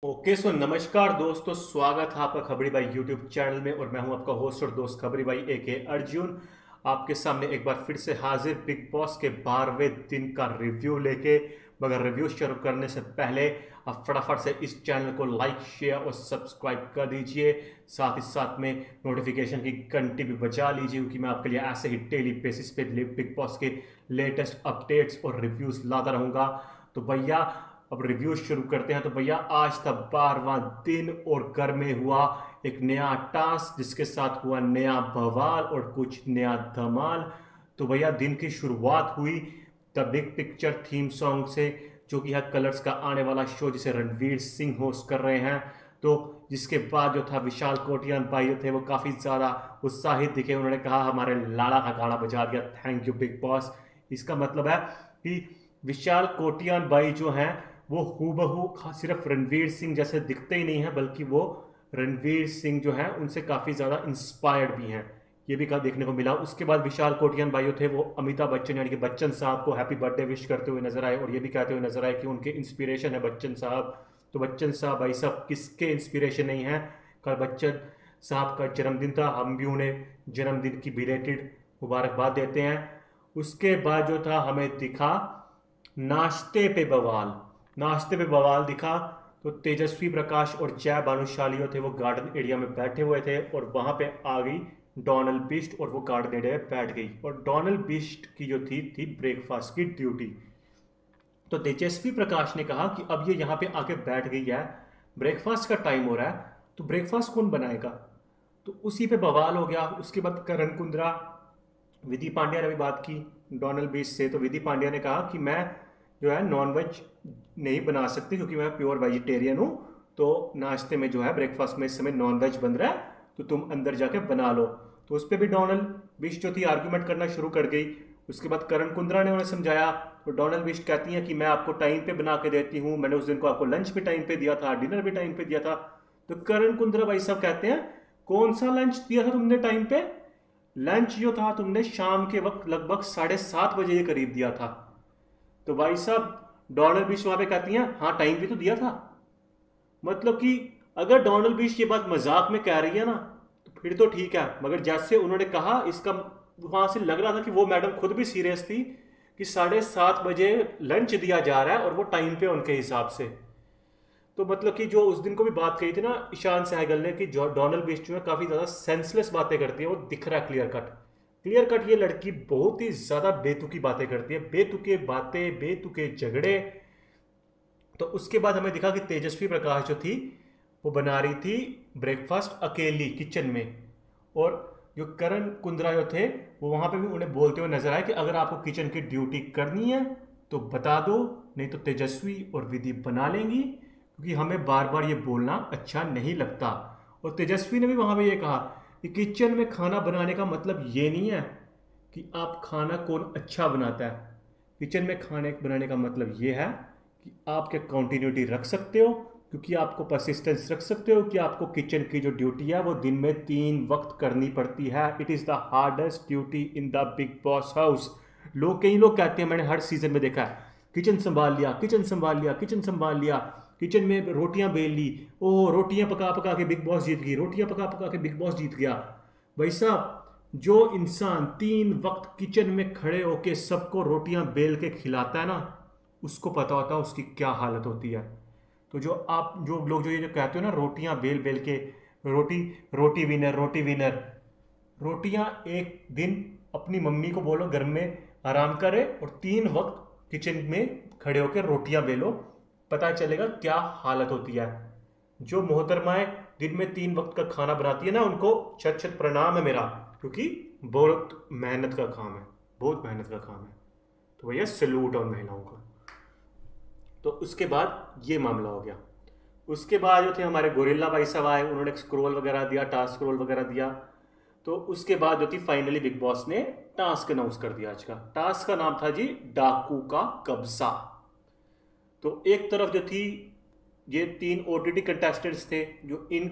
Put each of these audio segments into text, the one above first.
Okay so नमस्कार दोस्तों, स्वागत है आपका खबरी भाई यूट्यूब चैनल में। और मैं हूं आपका होस्ट और दोस्त खबरी भाई ए अर्जुन, आपके सामने एक बार फिर से हाजिर बिग बॉस के 12वें दिन का रिव्यू लेके। मगर रिव्यू शुरू करने से पहले आप फटाफट से इस चैनल को लाइक शेयर और सब्सक्राइब कर दीजिए। साथ ही साथ में नोटिफिकेशन की घंटी भी बजा लीजिए, क्योंकि मैं आपके लिए ऐसे ही डेली बेसिस पे बिग बॉस के लेटेस्ट अपडेट्स और रिव्यूज लाता रहूँगा। तो भैया अब रिव्यू शुरू करते हैं। तो भैया आज था 12वां दिन और घर में हुआ एक नया टास्क, जिसके साथ हुआ नया बवाल और कुछ नया धमाल। तो भैया दिन की शुरुआत हुई the big picture theme song से, जो कि है कलर्स का आने वाला शो जिसे रणवीर सिंह होस्ट कर रहे हैं। तो जिसके बाद जो था विशाल कोटियान भाई जो थे वो काफ़ी ज़्यादा उत्साहित दिखे। उन्होंने कहा हमारे लाला का गाना बजा दिया, थैंक यू बिग बॉस। इसका मतलब है कि विशाल कोटियान भाई जो हैं वो हूबहू सिर्फ रणवीर सिंह जैसे दिखते ही नहीं है, बल्कि वो रणवीर सिंह जो है उनसे काफ़ी ज़्यादा इंस्पायर्ड भी हैं। ये भी देखने को मिला। उसके बाद विशाल कोटियान भाई थे वो अमिताभ बच्चन यानी कि बच्चन साहब को हैप्पी बर्थडे विश करते हुए नजर आए, और ये भी कहते हुए नजर आए कि उनके इंस्पिरेशन है बच्चन साहब। तो बच्चन साहब भाई साहब किसके इंस्पिरेशन नहीं है। कल बच्चन साहब का जन्मदिन था, हम भी उन्हें जन्मदिन की बिलेटेड मुबारकबाद देते हैं। उसके बाद जो था हमें दिखा नाश्ते पे बवाल। नाश्ते पे बवाल दिखा तो तेजस्वी प्रकाश और जय भानुशाली थे वो गार्डन एरिया में बैठे हुए थे, और वहां पे आ गई डोनाल्ड बिस्ट और वो गार्डन एरिया में बैठ गई। और डोनाल्ड बिस्ट की जो थी ब्रेकफास्ट की ड्यूटी। तो तेजस्वी प्रकाश ने कहा कि अब ये यहाँ पे आके बैठ गई है, ब्रेकफास्ट का टाइम हो रहा है, तो ब्रेकफास्ट कौन बनाएगा। तो उसी पे बवाल हो गया। उसके बाद करण कुंद्रा, विधि पांड्या ने भी बात की डोनाल्ड बिस्ट से। तो विधि पांड्या ने कहा कि मैं जो है नॉनवेज नहीं बना सकती, क्योंकि मैं प्योर वेजिटेरियन हूँ। तो नाश्ते में जो है ब्रेकफास्ट में इस समय नॉनवेज बन रहा है, तो तुम अंदर जाके बना लो। तो उस पर भी डोनाल्ड बिस्ट जो थी आर्ग्यूमेंट करना शुरू कर गई। उसके बाद करण कुंद्रा ने उन्हें समझाया, तो डोनाल्ड बिस्ट कहती हैं कि मैं आपको टाइम पे बना के देती हूँ, मैंने उस दिन को आपको लंच भी टाइम पे दिया था, डिनर भी टाइम पे दिया था। तो करण कुंद्रा भाई साहब कहते हैं कौन सा लंच दिया था तुमने टाइम पे। लंच जो था तुमने शाम के वक्त लगभग 7:30 बजे के करीब दिया था। तो भाई साहब डोनाल्ड बिश वहां पे कहती हैं हाँ टाइम भी तो दिया था। मतलब कि अगर डोनाल्ड बिश ये बात मजाक में कह रही है ना, तो फिर तो ठीक है, मगर जैसे उन्होंने कहा इसका वहां से लग रहा था कि वो मैडम खुद भी सीरियस थी कि 7:30 बजे लंच दिया जा रहा है और वो टाइम पे उनके हिसाब से। तो मतलब कि जो उस दिन को भी बात कही थी ना ईशान सहगल ने कि जो डोनाल्ड बिश जो है काफी ज्यादा सेंसलेस बातें करती है, वो दिख रहा है क्लियर कट। क्लियर कट ये लड़की बहुत ही ज्यादा बेतुकी बातें करती है, बेतुके बातें, बेतुके झगड़े। तो उसके बाद हमें दिखा कि तेजस्वी प्रकाश जो थी वो बना रही थी ब्रेकफास्ट अकेली किचन में। और जो करण कुंद्रा जो थे वो वहां पे भी उन्हें बोलते हुए नजर आए कि अगर आपको किचन की ड्यूटी करनी है तो बता दो, नहीं तो तेजस्वी और विधि बना लेंगी, क्योंकि हमें बार बार ये बोलना अच्छा नहीं लगता। और तेजस्वी ने भी वहां पे ये कहा कि किचन में खाना बनाने का मतलब ये नहीं है कि आप खाना कौन अच्छा बनाता है। किचन में खाने बनाने का मतलब ये है कि आप क्या कंटिन्यूटी रख सकते हो, क्योंकि आपको परसिस्टेंस रख सकते हो कि आपको किचन की जो ड्यूटी है वो दिन में 3 वक्त करनी पड़ती है। It is the hardest duty in the big boss house. कई लोग कहते हैं, मैंने हर सीजन में देखा है, किचन संभाल लिया, किचन संभाल लिया, किचन संभाल लिया, किचन में रोटियां बेल ली, ओह रोटियां पका पका के बिग बॉस जीत गई, रोटियां पका पका के बिग बॉस जीत गया। भाई साहब जो इंसान 3 वक्त किचन में खड़े होके सबको रोटियां बेल के खिलाता है ना, उसको पता होता है उसकी क्या हालत होती है। तो जो लोग ये जो कहते हो ना रोटियां बेल बेल के, रोटी रोटी विनर, रोटी विनर, रोटियां एक दिन अपनी मम्मी को बोलो घर में आराम करे और 3 वक्त किचन में खड़े होकर रोटियां बेलो, पता चलेगा क्या हालत होती है। जो मोहतरमाएं दिन में 3 वक्त का खाना बनाती है ना, उनको छत छत प्रणाम है मेरा, क्योंकि बहुत मेहनत का काम है, बहुत मेहनत का काम है। तो भैया सैल्यूट और महिलाओं का। तो उसके बाद ये मामला हो गया। उसके बाद जो थे हमारे गोरिल्ला भाई साहब आए, उन्होंने स्क्रोल वगैरह दिया, टास्क स्क्रोल वगैरह दिया। तो उसके बाद जो थी फाइनली बिग बॉस ने टास्क अनाउंस कर दिया। आज का टास्क का नाम था जी डाकू का कब्जा। तो एक तरफ जो थी ये 3 OTT कंटेस्टेंट्स थे जो इन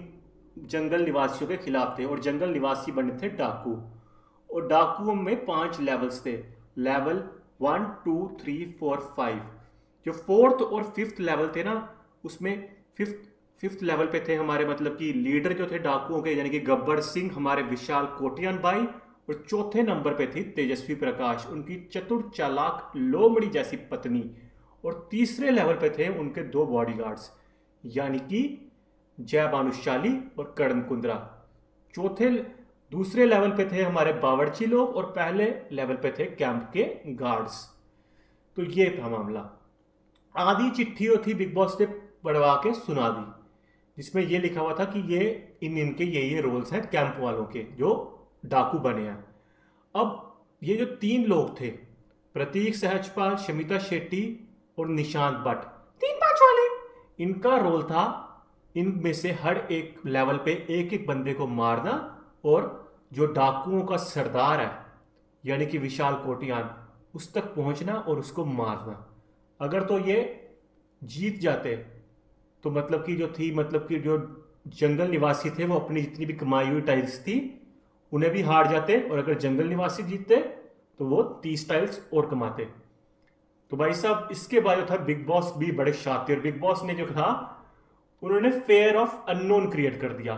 जंगल निवासियों के खिलाफ थे, और जंगल निवासी बने थे डाकू। और डाकुओं में 5 लेवल्स थे, लेवल 1 2 3 4 5। जो 4th और 5th लेवल थे ना, उसमें 5th फिफ्थ लेवल पे थे हमारे मतलब कि लीडर जो थे डाकुओं के, यानी कि गब्बर सिंह, हमारे विशाल कोटियान भाई। और चौथे नंबर पे थी तेजस्वी प्रकाश, उनकी चतुर चालाक लोमड़ी जैसी पत्नी। और तीसरे लेवल पे थे उनके दो बॉडीगार्ड्स, यानी कि जय भानुशाली और कर्ण कुंद्रा। चौथे दूसरे लेवल पे थे हमारे बावर्ची लोग, और पहले लेवल पे थे कैंप के गार्ड्स। तो ये था मामला। आधी चिट्ठी जो थी बिग बॉस ने पढ़वा के सुना दी, जिसमें ये लिखा हुआ था कि ये इनके ये रोल्स हैं कैंप वालों के जो डाकू बने हैं। अब ये जो तीन लोग थे, प्रतीक सहजपाल, शमिता शेट्टी और निशांत भट्ट, 3-5 वाले, इनका रोल था इनमें से हर एक लेवल पे एक एक बंदे को मारना, और जो डाकुओं का सरदार है यानी कि विशाल कोटियान, उस तक पहुंचना और उसको मारना। अगर तो ये जीत जाते तो मतलब कि जो थी, मतलब कि जो जंगल निवासी थे वो अपनी जितनी भी कमाई हुई टाइल्स थी उन्हें भी हार जाते, और अगर जंगल निवासी जीतते तो वो 30 टाइल्स और कमाते। तो भाई साहब इसके बाद जो था बिग बॉस भी बड़े शातिर, बिग बॉस ने जो था उन्होंने फेयर ऑफ अननोन क्रिएट कर दिया।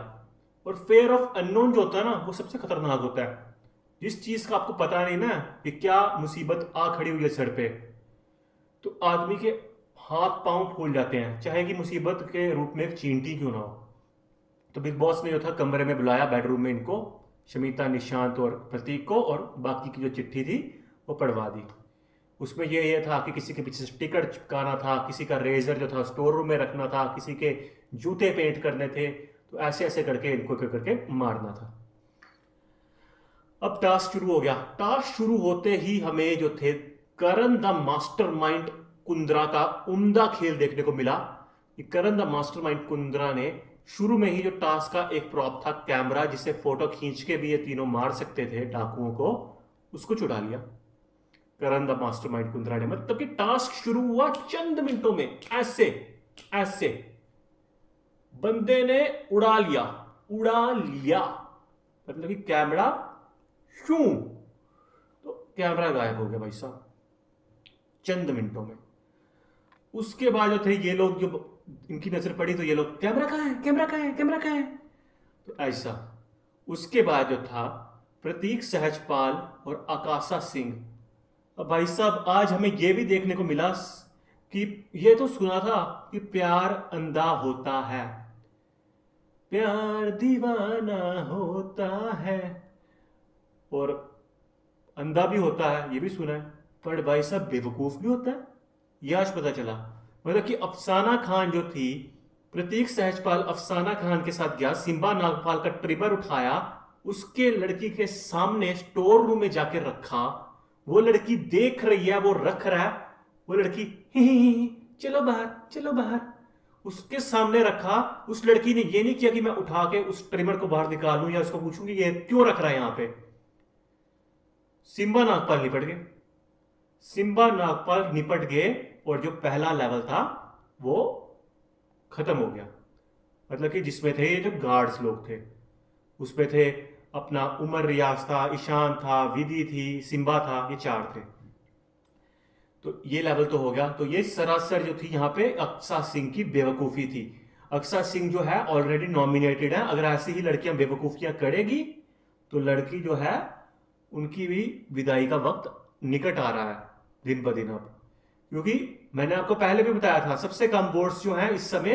और फेयर ऑफ अननोन जो होता है ना वो सबसे खतरनाक होता है। जिस चीज का आपको पता नहीं ना कि क्या मुसीबत आ खड़ी हुई है सर पे, तो आदमी के हाथ पांव फूल जाते हैं, चाहे कि मुसीबत के रूप में एक चींटी क्यों ना हो। तो बिग बॉस ने जो था कमरे में बुलाया, बेडरूम में इनको, शमिता, निशांत और प्रतीक को, और बाकी की जो चिट्ठी थी वो पढ़वा दी। उसमें ये था कि किसी के पीछे स्टिकर चिपकाना था, किसी का रेजर जो था स्टोर रूम में रखना था, किसी के जूते पेंट करने थे। तो ऐसे ऐसे करके इनको करके मारना था। अब टास्क शुरू हो गया। टास्क शुरू होते ही हमें जो थे करण द मास्टरमाइंड कुंद्रा का उम्दा खेल देखने को मिला। करण द मास्टरमाइंड कुंद्रा ने शुरू में ही जो टास्क का एक प्रॉप था कैमरा, जिसे फोटो खींच के भी ये तीनों मार सकते थे डाकुओं को, उसको चुरा लिया करण द मास्टरमाइंड कुंद्रा ने। मतलब कि टास्क शुरू हुआ चंद मिनटों में, ऐसे ऐसे बंदे ने उड़ा लिया, उड़ा लिया। मतलब कि कैमरा शू, तो कैमरा गायब हो गया भाई साहब चंद मिनटों में। उसके बाद जो थे ये लोग, जो इनकी नजर पड़ी तो ये लोग कैमरा कहां है, कैमरा कहां है, कैमरा कहां है, तो ऐसा। उसके बाद जो था प्रतीक सहजपाल और आकाशा सिंह। अब भाई साहब आज हमें यह भी देखने को मिला कि ये तो सुना था कि प्यार अंधा होता है, प्यार दीवाना होता है, और अंधा भी होता है, ये भी सुना है, पर भाई साहब बेवकूफ भी होता है, यह आज पता चला। मतलब कि अफसाना खान जो थी, प्रतीक सहजपाल अफसाना खान के साथ गया, सिम्बा नागपाल का ट्रिगर उठाया, उसके लड़की के सामने स्टोर रूम में जाके रखा। वो लड़की देख रही है, वो रख रहा है, वो लड़की ही चलो बाहर, चलो बाहर, उसके सामने रखा। उस लड़की ने ये नहीं किया कि मैं उठा के उस ट्रिमर को बाहर निकालूं या उसको पूछूं कि ये क्यों रख रहा है यहां पे। सिम्बा नागपाल निपट गए, सिम्बा नागपाल निपट गए, और जो पहला लेवल था वो खत्म हो गया। मतलब कि जिसमें थे ये जो गार्ड्स लोग थे, उसमें थे अपना उमर रियाज था, ईशान था, विधि थी, सिम्बा था, ये 4 थे। तो ये लेवल तो हो गया। तो ये सरासर जो थी यहाँ पे अक्सा सिंह की बेवकूफी थी। अक्सा सिंह जो है ऑलरेडी नॉमिनेटेड है। अगर ऐसी ही लड़कियां बेवकूफियां करेगी तो लड़की जो है उनकी भी विदाई का वक्त निकट आ रहा है दिन ब दिन। अब क्योंकि मैंने आपको पहले भी बताया था सबसे कम वोट्स जो हैं इस समय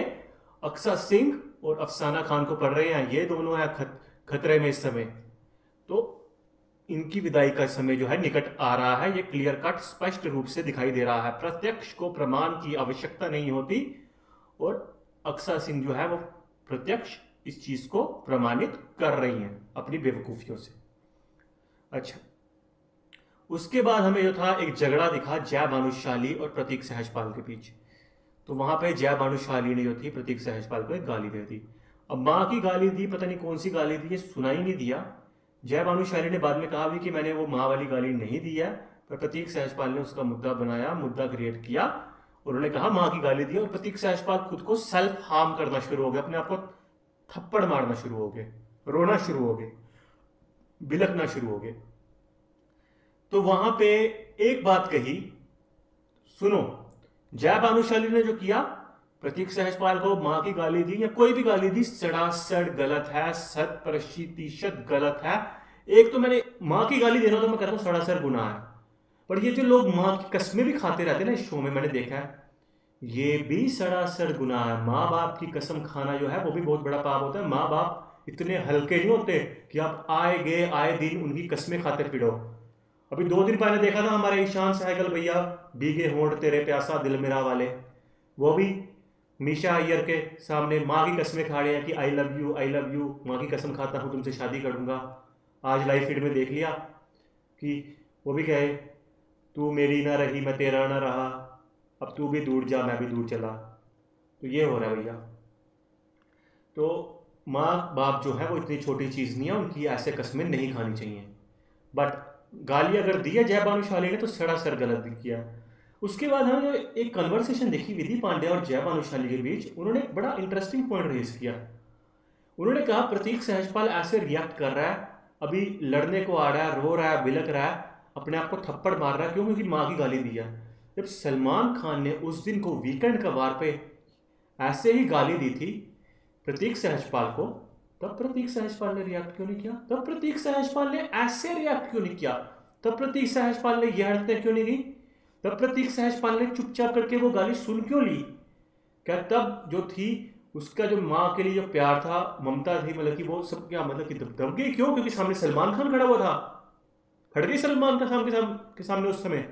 अक्सा सिंह और अफसाना खान को पड़ रहे हैं, ये दोनों हैं खतरे में इस समय। तो इनकी विदाई का समय जो है निकट आ रहा है, ये क्लियर कट स्पष्ट रूप से दिखाई दे रहा है। प्रत्यक्ष को प्रमाण की आवश्यकता नहीं होती, और अक्सा सिंह जो है वो प्रत्यक्ष इस चीज को प्रमाणित कर रही हैं अपनी बेवकूफियों से। अच्छा, उसके बाद हमें जो था एक झगड़ा दिखा जय भानुशाली और प्रतीक सहजपाल के बीच। तो वहां पे जय भानुशाली ने जो थी प्रतीक सहजपाल को एक गाली दे दी। अब मां की गाली दी, पता नहीं कौन सी गाली दी, ये सुनाई नहीं दिया। जय भानुशाली ने बाद में कहा भी कि मैंने वो मां वाली गाली नहीं दी है, पर प्रतीक सहजपाल ने उसका मुद्दा बनाया, मुद्दा क्रिएट किया, और उन्होंने कहा मां की गाली दी। और प्रतीक सहजपाल खुद को सेल्फ हार्म करना शुरू हो गए, अपने आप को थप्पड़ मारना शुरू हो गए, रोना शुरू हो गए, बिलखना शुरू हो गए। तो वहां पे एक बात कही, सुनो, जय भानुशाली ने जो किया प्रतीक सहजपाल को माँ की गाली दी या कोई भी गाली दी, सड़ासड़ गलत है, 100% गलत है। एक तो मैंने माँ की गाली देना तो मैं कहता हूँ सड़ासड़ गुनाह है, पर ये जो लोग माँ की कस्में भी खाते रहते हैं ना इस शो में, मैंने देखा है, ये भी सड़ासड़ गुनाह है। माँ बाप की कसम खाना जो है वो भी बहुत बड़ा पाप होता है। माँ बाप इतने हल्के नहीं होते कि आप आए दिन उनकी कस्में खाते फिरो। अभी 2 दिन पहले देखा था हमारे ईशान सहगल भैया, भीगे होंठ तेरे प्यासा दिल मेरा वाले, वो भी मीशा अय्यर के सामने माँ की कस्में खा रहे हैं कि आई लव यू, माँ की कसम खाता हूँ तुमसे शादी करूँगा। आज लाइव फीड में देख लिया कि वो भी कहे तू मेरी ना रही मैं तेरा ना रहा, अब तू भी दूर जा मैं भी दूर चला। तो ये हो रहा है भैया। तो माँ बाप जो है वो इतनी छोटी चीज़ नहीं है, उनकी ऐसे कस्में नहीं खानी चाहिए। बट गाली अगर दी है जय भानुशाली ने तो सरासर गलत किया। उसके बाद हमने एक कन्वर्सेशन देखी विधि पांडे और जय भानुशाली के बीच। उन्होंने एक बड़ा इंटरेस्टिंग पॉइंट रेज किया। उन्होंने कहा प्रतीक सहजपाल ऐसे रिएक्ट कर रहा है, अभी लड़ने को आ रहा है, रो रहा है, बिलक रहा है, अपने आप को थप्पड़ मार रहा है, क्यों? क्योंकि माँ की गाली दिया। जब सलमान खान ने उस दिन को वीकेंड का वार पे ऐसे ही गाली दी थी प्रतीक सहजपाल को, तब प्रतीक सहजपाल ने रिएक्ट क्यों नहीं किया? तब प्रतीक सहजपाल ने ऐसे रिएक्ट क्यों नहीं किया? तब प्रतीक सहजपाल ने ये हरकतें क्यों नहीं की? तब प्रतीक सहजपाल ने चुपचाप करके वो गाली सुन क्यों ली? क्या तब जो थी उसका जो माँ के लिए जो प्यार था, ममता थी, मतलब कि वो सब क्या मतलब कि दब गई? क्यों? क्योंकि सामने सलमान खान खड़ा हुआ था, खड़ गई सलमान खान के सामने उस समय।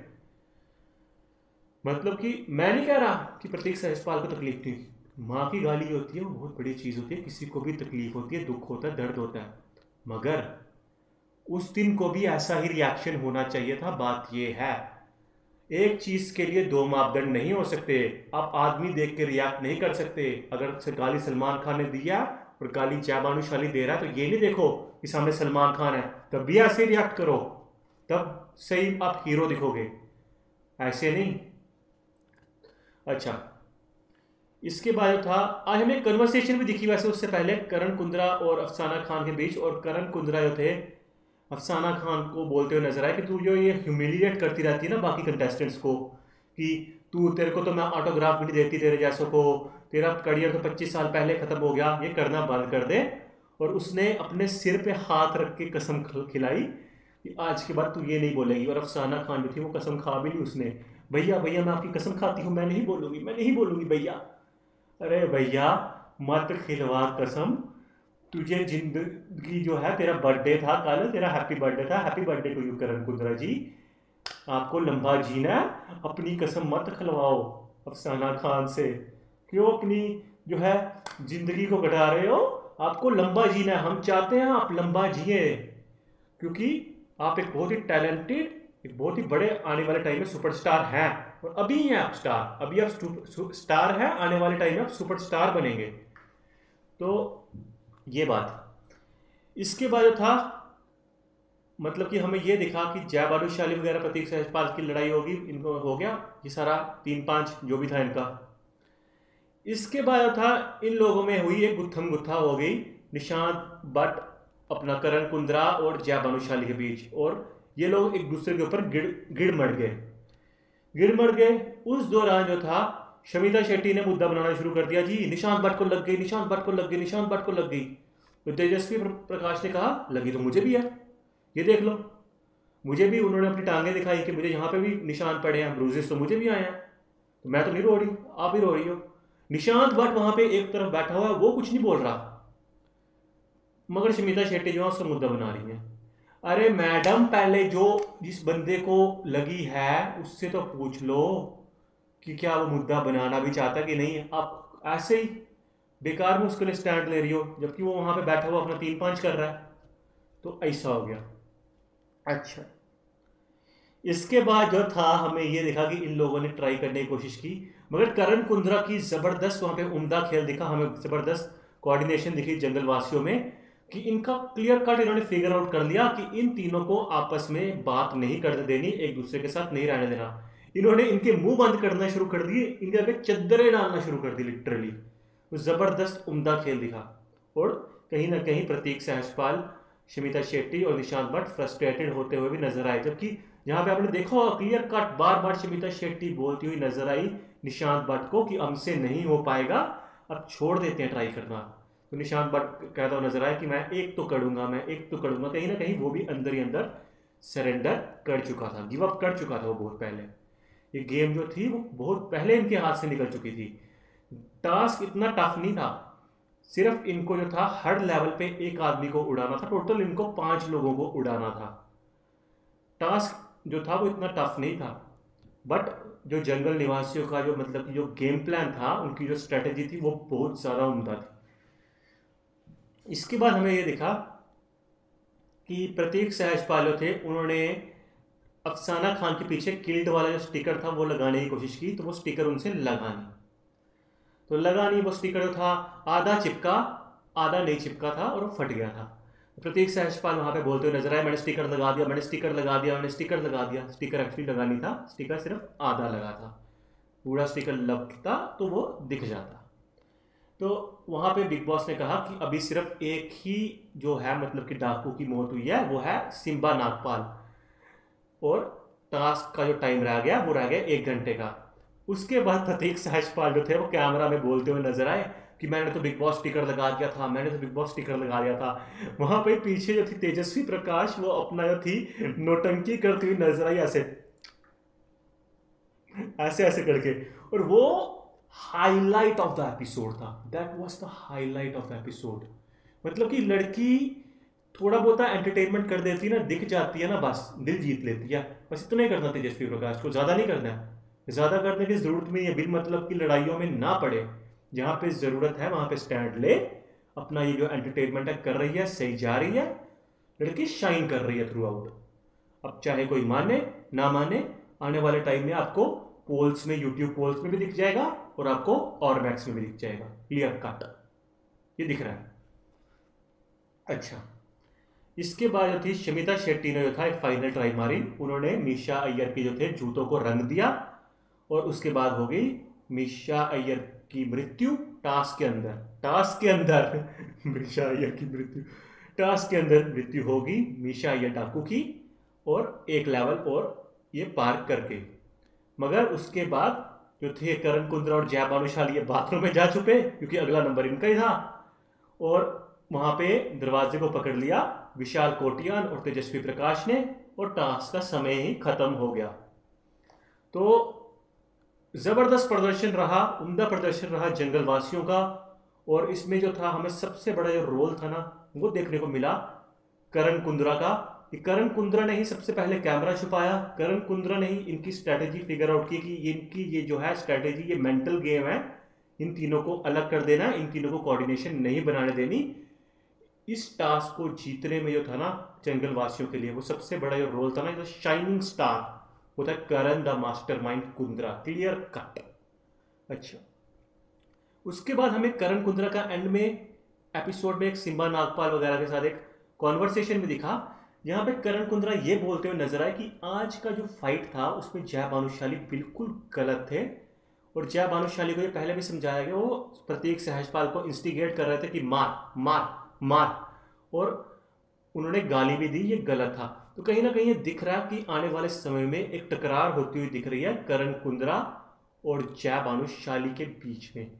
मतलब कि मैं नहीं कह रहा कि प्रतीक सहजपाल को तकलीफ थी। माँ की गाली होती है वो बहुत बड़ी चीज़ होती है, किसी को भी तकलीफ होती है, दुख होता है, दर्द होता है, मगर उस दिन को भी ऐसा ही रिएक्शन होना चाहिए था। बात ये है, एक चीज के लिए 2 मापदंड नहीं हो सकते। आप आदमी देख के रिएक्ट नहीं कर सकते। अगर गाली सलमान खान ने दिया और गाली जय भानुशाली दे रहा है तो ये नहीं देखो कि सामने सलमान खान है तब भी ऐसे रिएक्ट करो, तब सही आप हीरो दिखोगे, ऐसे नहीं। अच्छा, इसके बाद था आज हमें कन्वर्सेशन भी दिखी वैसे उससे पहले करण कुंद्रा और अफसाना खान के बीच। और करण कुंद्रा जो थे अफसाना खान को बोलते हुए नजर आए कि तू जो ये ह्यूमिलिएट करती रहती है ना बाकी कंटेस्टेंट्स को, कि तू, तेरे को तो मैं ऑटोग्राफ भी नहीं देती तेरे जैसों को, तेरा करियर तो 25 साल पहले खत्म हो गया, ये करना बंद कर दे। और उसने अपने सिर पे हाथ रख के कसम खिलाई कि आज के बाद तू ये नहीं बोलेगी। और अफसाना खान जो थी वो कसम खा भी ली उसने, भैया भैया मैं आपकी कसम खाती हूँ, मैं नहीं बोलूंगी, मैं नहीं बोलूंगी भैया। अरे भैया मत खिलवा कसम, तुझे जिंदगी जो है, तेरा बर्थडे था कल, तेरा हैप्पी बर्थडे था, हैप्पी बर्थडे टू यू करण कुंद्रा जी, आपको लंबा जीना है, अपनी कसम मत खलवाओ अफसाना खान से। क्यों अपनी जो है जिंदगी को घटा रहे हो? आपको लंबा जीना है, हम चाहते हैं आप लंबा जिए, क्योंकि आप एक बहुत ही टैलेंटेड, एक बहुत ही बड़े आने वाले टाइम में सुपरस्टार हैं। और अभी हैं आप स्टार, अभी आप स्टार हैं, आने वाले टाइम में आप सुपरस्टार बनेंगे। तो ये बात। इसके बाद था मतलब कि हमें ये दिखा कि जय भानुशाली वगैरह प्रतीक सहजपाल की लड़ाई होगी, इनको हो गया ये सारा 3-5 जो भी था इनका। इसके बाद था इन लोगों में हुई एक गुत्थम गुत्था हो गई निशांत भट्ट, अपना करण कुंद्रा और जय भानुशाली के बीच। और ये लोग एक दूसरे के ऊपर गिड़ मर गए। उस दौरान जो था शमिता शेट्टी ने मुद्दा बनाना शुरू कर दिया, जी निशांत भट्ट को लग गई, निशांत भट्ट को लग गई, निशांत भट्ट को लग गई। तो तेजस्वी प्रकाश ने कहा लगी तो मुझे भी है, ये देख लो, मुझे भी उन्होंने अपनी टांगे दिखाई कि मुझे यहाँ पे भी निशान पड़े हैं, ब्रूजेस तो मुझे भी आए हैं, तो मैं तो नहीं रो रही, आप ही रो रही हो। निशांत भट्ट वहां पे एक तरफ बैठा हुआ है, वो कुछ नहीं बोल रहा, मगर शमिता शेट्टी जो है उसका मुद्दा बना रही है। अरे मैडम, पहले जो जिस बंदे को लगी है उससे तो पूछ लो कि क्या वो मुद्दा बनाना भी चाहता कि नहीं। आप ऐसे ही बेकार में उसके लिए स्टैंड ले रही हो, जबकि वो वहां पे बैठा हुआ अपना 3-5 कर रहा है। तो ऐसा हो गया। अच्छा, इसके बाद जो था हमें ये दिखा कि इन लोगों ने ट्राई करने की कोशिश की, मगर करण कुंद्रा की जबरदस्त वहां पे उम्दा खेल दिखा, हमें जबरदस्त कोऑर्डिनेशन दिखी जंगलवासियों में, कि इनका क्लियर कट इन्होंने फिगर आउट कर लिया कि इन तीनों को आपस में बात नहीं करने देनी, एक दूसरे के साथ नहीं रहने देना। इन्होंने इनके मुंह बंद करना शुरू कर दिए, इनके आगे चद्दरें डालना शुरू कर दी लिटरली। तो जबरदस्त उम्दा खेल दिखा। और कहीं ना कहीं प्रतीक सहजपाल, शमिता शेट्टी और निशांत भट्ट फ्रस्ट्रेटेड होते हुए भी नजर आए, जबकि जहां पे आपने देखा होगा क्लियर कट बार बार शमिता शेट्टी बोलती हुई नजर आई निशांत भट्ट को कि हमसे नहीं हो पाएगा, अब छोड़ देते हैं ट्राई करना। तो निशांत भट्ट कहता हुआ नजर आया कि मैं एक तो करूंगा, मैं एक तो करूंगा। कहीं ना कहीं वो भी अंदर ही अंदर सरेंडर कर चुका था, गिव अप कर चुका था वो बहुत पहले। ये गेम जो थी वो बहुत पहले इनके हाथ से निकल चुकी थी। टास्क इतना टफ नहीं था, सिर्फ इनको जो था हर लेवल पे एक आदमी को उड़ाना था। टोटल इनको 5 लोगों को उड़ाना था। टास्क जो था वो इतना टफ नहीं था, बट जो जंगल निवासियों का जो मतलब कि जो गेम प्लान था, उनकी जो स्ट्रेटेजी थी वो बहुत ज़्यादा उम्दा थी। इसके बाद हमें ये दिखा कि प्रतीक सहजपाल जो थे उन्होंने अफसाना खान के पीछे किल्ड वाला जो स्टिकर था वो लगाने की कोशिश की, तो वो स्टिकर उनसे लगा नहीं। तो लगा नहीं, वो स्टिकर जो था आधा चिपका आधा नहीं चिपका था और वो फट गया था। प्रतीक सहजपाल वहां पे बोलते हुए नजर आए, मैंने स्टिकर लगा दिया, मैंने स्टिकर लगा दिया, मैंने स्टिकर लगा दिया। स्टिकर एक्चुअली लगा नहीं था, स्टिकर सिर्फ आधा लगा था। पूरा स्टिकर लगता तो वो दिख जाता। तो वहां पे बिग बॉस ने कहा कि अभी सिर्फ एक ही जो है मतलब कि डाकू की मौत हुई है, वो है सिम्बा नागपाल, और टास्क का जो टाइम रह गया वो रह गया 1 घंटे का। उसके बाद प्रतीक सहजपाल जो थे वो कैमरा में बोलते हुए नजर आए कि मैंने तो बिग बॉस स्टिकर लगा दिया था, मैंने तो बिग बॉस स्टिकर लगा दिया था। वहां पे पीछे जो थी तेजस्वी प्रकाश, वो अपना जो थी नोटंकी करती हुई नजर आई, ऐसे ऐसे ऐसे करके। और वो हाईलाइट ऑफ द एपिसोड था, that was the highlight of the episode. मतलब कि लड़की थोड़ा बहुत एंटरटेनमेंट कर देती है ना, दिख जाती है ना, बस दिल जीत लेती है। बस इतना ही करना तेजस्वी प्रकाश को, ज्यादा नहीं करना है। ज्यादा करने की जरूरत नहीं है, बिल मतलब की लड़ाइयों में ना पड़े। जहां पे जरूरत है वहां पे स्टैंड ले, अपना ये जो एंटरटेनमेंट है कर रही है, सही जा रही है, लड़की शाइन कर रही है थ्रू आउट। अब चाहे कोई माने ना माने, आने वाले टाइम में आपको पोल्स में, यूट्यूब पोल्स में भी दिख जाएगा और आपको और मैक्स में भी दिख जाएगा, क्लियर कट ये दिख रहा है। अच्छा, इसके बाद जो थी शमिता शेट्टी ने जो था एक फाइनल ट्राई मारी। उन्होंने मीशा अय्यर के जो थे जूतों को रंग दिया और उसके बाद हो गई मीशा अय्यर की मृत्यु टास्क के अंदर। टास्क के अंदर मीशा अय्यर की मृत्यु, टास्क के अंदर मृत्यु होगी मीशा अय्यर डाकू की, और एक लेवल और ये पार करके। मगर उसके बाद जो थे करण कुंद्रा और जया भानुशाली ये बाथरूम में जा चुके, क्योंकि अगला नंबर इनका ही था। और वहां पे दरवाजे को पकड़ लिया विशाल कोटियान और तेजस्वी प्रकाश ने, और टास्क का समय ही खत्म हो गया। तो जबरदस्त प्रदर्शन रहा, उम्दा प्रदर्शन रहा जंगल वासियों का। और इसमें जो था हमें सबसे बड़ा जो रोल था ना, वो देखने को मिला करण कुंद्रा का। कि करण कुंद्रा ने ही सबसे पहले कैमरा छुपाया, करण कुंद्रा ने ही इनकी स्ट्रैटेजी फिगर आउट की कि इनकी ये जो है स्ट्रैटेजी, ये मेंटल गेम है, इन तीनों को अलग कर देना, इन तीनों को कोऑर्डिनेशन नहीं बनाने देनी। इस टास्क को जीतने में जो था ना जंगल वासियों के लिए, वो सबसे बड़ा जो रोल था ना, शाइनिंग स्टार, वो था Karan the mastermind Kundra, clear cut. अच्छा, उसके बाद हमें करण कुंद्रा का एंड में एपिसोड में एक सिम्बा नागपाल वगैरह के साथ एक कॉन्वर्सेशन में दिखा, जहां पे करण कुंद्रा ये बोलते हुए नजर आए कि आज का जो फाइट था उसमें जया भानुशाली बिल्कुल गलत थे। और जया भानुशाली को ये पहले भी समझाया गया, वो प्रतीक सहजपाल को इंस्टिगेट कर रहे थे कि मार मार मार, और उन्होंने गाली भी दी, ये गलत था। तो कहीं ना कहीं ये दिख रहा है कि आने वाले समय में एक टकरार होती हुई दिख रही है करण कुंद्रा और जया भानुशाली के बीच में।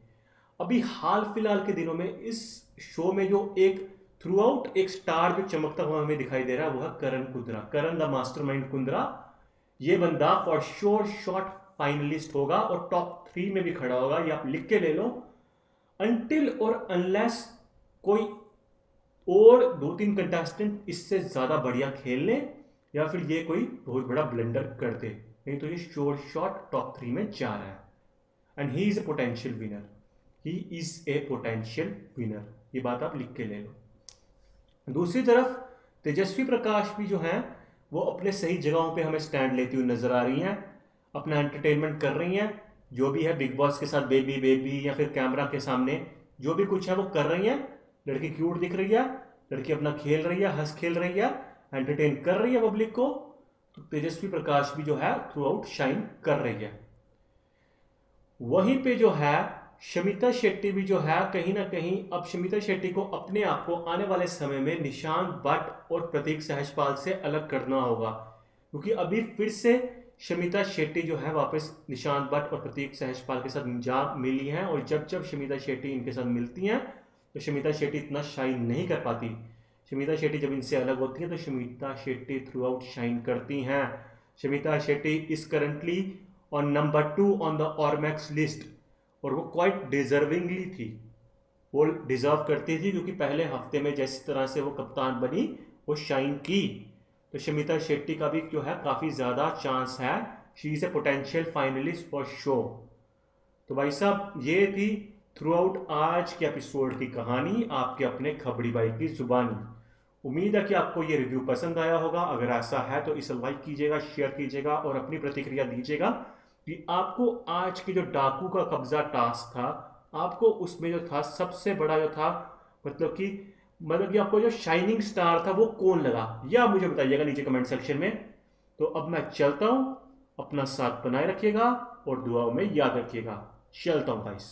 अभी हाल फिलहाल के दिनों में इस शो में जो एक थ्रू आउट एक स्टार जो चमकता हुआ हमें दिखाई दे रहा है, वो है करण कुंद्रा, करण द मास्टरमाइंड कुंद्रा। ये बंदा फॉर श्योर शॉट फाइनलिस्ट होगा और टॉप 3 में भी खड़ा होगा, ये आप लिख के ले लो। अनटिल और अनलेस कोई और 2-3 कंटेस्टेंट इससे ज्यादा बढ़िया खेल ले, या फिर ये कोई बहुत बड़ा ब्लंडर कर दे, नहीं तो ये श्योर शॉट टॉप 3 में जा रहा है। And he is a potential winner, he is a potential winner, ये बात आप लिख के ले लो। दूसरी तरफ तेजस्वी प्रकाश भी जो हैं वो अपने सही जगहों पे हमें स्टैंड लेती हुई नजर आ रही हैं, अपना एंटरटेनमेंट कर रही हैं, जो भी है बिग बॉस के साथ बेबी बेबी या फिर कैमरा के सामने जो भी कुछ है वो कर रही हैं। लड़की क्यूट दिख रही है, लड़की अपना खेल रही है, हंस खेल रही है, एंटरटेन कर रही है पब्लिक को। तो तेजस्वी प्रकाश भी जो है थ्रू आउट शाइन कर रही है। वहीं पे जो है शमिता शेट्टी भी जो है कहीं ना कहीं, अब शमिता शेट्टी को अपने आप को आने वाले समय में निशांत भट्ट और प्रतीक सहजपाल से अलग करना होगा, क्योंकि अभी फिर से शमिता शेट्टी जो है वापस निशांत भट्ट और प्रतीक सहजपाल के साथ जा मिली हैं, और जब जब शमिता शेट्टी इनके साथ मिलती हैं तो शमिता शेट्टी इतना शाइन नहीं कर पाती। शमिता शेट्टी जब इनसे अलग होती हैं तो Shamita Shetty throughout shine करती हैं। Shamita Shetty is currently on number 2 on the Ormax list, और वो क्वाइट डिजर्विंगली थी, वो डिजर्व करती थी, क्योंकि पहले हफ्ते में जिस तरह से वो कप्तान बनी वो शाइन की। तो शमिता शेट्टी का भी जो है काफ़ी ज़्यादा चांस है, she is a potential finalist for show. तो भाई साहब ये थी थ्रू आउट आज के एपिसोड की कहानी, आपके अपने खबड़ी भाई की जुबानी। उम्मीद है कि आपको ये रिव्यू पसंद आया होगा। अगर ऐसा है तो इसे लाइक कीजिएगा, शेयर कीजिएगा और अपनी प्रतिक्रिया दीजिएगा कि आपको आज की जो डाकू का कब्जा टास्क था, आपको उसमें जो था सबसे बड़ा जो था मतलब कि आपको जो शाइनिंग स्टार था वो कौन लगा, या मुझे बताइएगा नीचे कमेंट सेक्शन में। तो अब मैं चलता हूं, अपना साथ बनाए रखिएगा और दुआओं में याद रखिएगा। चलता हूं गाइस।